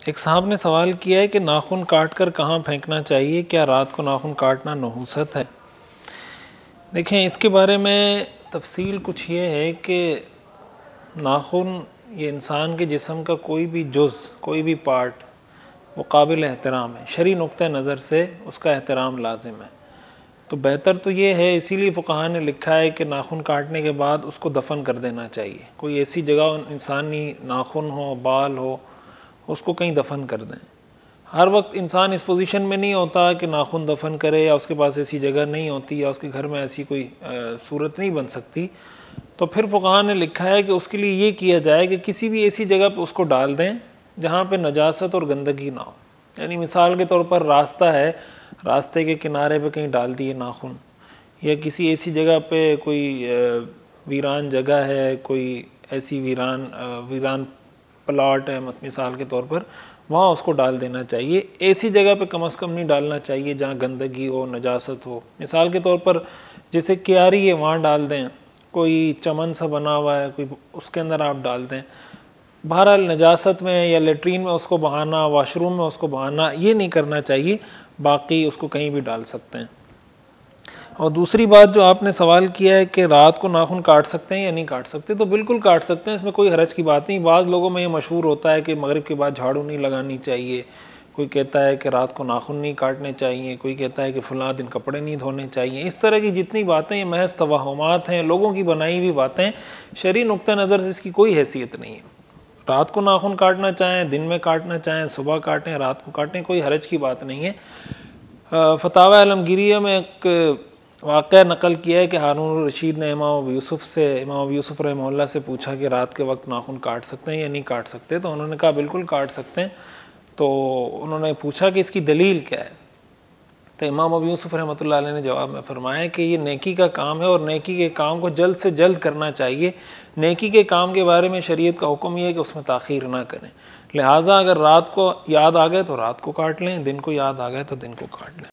एक साहब ने सवाल किया है कि नाखून काट कर कहाँ फेंकना चाहिए, क्या रात को नाखून काटना नहुसत है? देखें, इसके बारे में तफसील कुछ ये है कि नाखून ये इंसान के जिस्म का कोई भी जुज़, कोई भी पार्ट वो काबिल एहतराम है। शरई नुक्ता नज़र से उसका एहतराम लाजिम है। तो बेहतर तो ये है, इसीलिए फ़ुक़हा ने लिखा है कि नाखून काटने के बाद उसको दफन कर देना चाहिए। कोई ऐसी जगह इंसानी नाखून हो, बाल हो, उसको कहीं दफन कर दें। हर वक्त इंसान इस पोजीशन में नहीं होता कि नाखून दफन करे, या उसके पास ऐसी जगह नहीं होती, या उसके घर में ऐसी कोई सूरत नहीं बन सकती। तो फिर फ़ुक़हा ने लिखा है कि उसके लिए ये किया जाए कि किसी भी ऐसी जगह पर उसको डाल दें जहाँ पे नजासत और गंदगी ना हो। यानी मिसाल के तौर पर रास्ता है, रास्ते के किनारे पे कहीं डाल दिए नाखून, या किसी ऐसी जगह पे कोई वीरान जगह है, कोई ऐसी वीरान प्लाट है मिसाल के तौर पर, वहाँ उसको डाल देना चाहिए। ऐसी जगह पे कम से कम नहीं डालना चाहिए जहाँ गंदगी हो, नजासत हो। मिसाल के तौर पर जैसे क्यारी है, वहाँ डाल दें, कोई चमन सा बना हुआ है कोई, उसके अंदर आप डाल दें। बहरहाल नजासत में या लेटरीन में उसको बहाना, वाशरूम में उसको बहाना, ये नहीं करना चाहिए। बाकी उसको कहीं भी डाल सकते हैं। और दूसरी बात जो आपने सवाल किया है कि रात को नाखून काट सकते हैं या नहीं काट सकते, तो बिल्कुल काट सकते हैं, इसमें कोई हरज की बात नहीं। बाज़ लोगों में ये मशहूर होता है कि मगरिब के बाद झाड़ू नहीं लगानी चाहिए, कोई कहता है कि रात को नाखून नहीं काटने चाहिए, कोई कहता है कि फ़लाँ दिन कपड़े नहीं धोने चाहिए। इस तरह की जितनी बातें ये महज तवहुमात हैं, लोगों की बनाई हुई बातें। शरई नुक्ता नज़र से इसकी कोई हैसियत नहीं है। रात को नाखून काटना चाहें, दिन में काटना चाहें, सुबह काटें, रात को काटें, कोई हरज की बात नहीं है। फतावा अलमगीरिया में एक वाक़या नकल किया है कि हारून रशीद ने इमाम अबू यूसुफ़ रहमहुल्लाह से पूछा कि रात के वक्त नाखून काट सकते हैं या नहीं काट सकते, तो उन्होंने कहा बिल्कुल काट सकते हैं। तो उन्होंने पूछा कि इसकी दलील क्या है, तो इमाम अबू यूसुफ़ रहमतुल्लाह अलैह ने जवाब में फरमाया कि ये नेकी का काम है और नेकी के काम को जल्द से जल्द करना चाहिए। नेकी के काम के बारे में शरीयत का हुक्म यह है कि उसमें ताख़ीर ना करें। लिहाजा अगर रात को याद आ गए तो रात को काट लें, दिन को याद आ गए तो दिन को काट लें।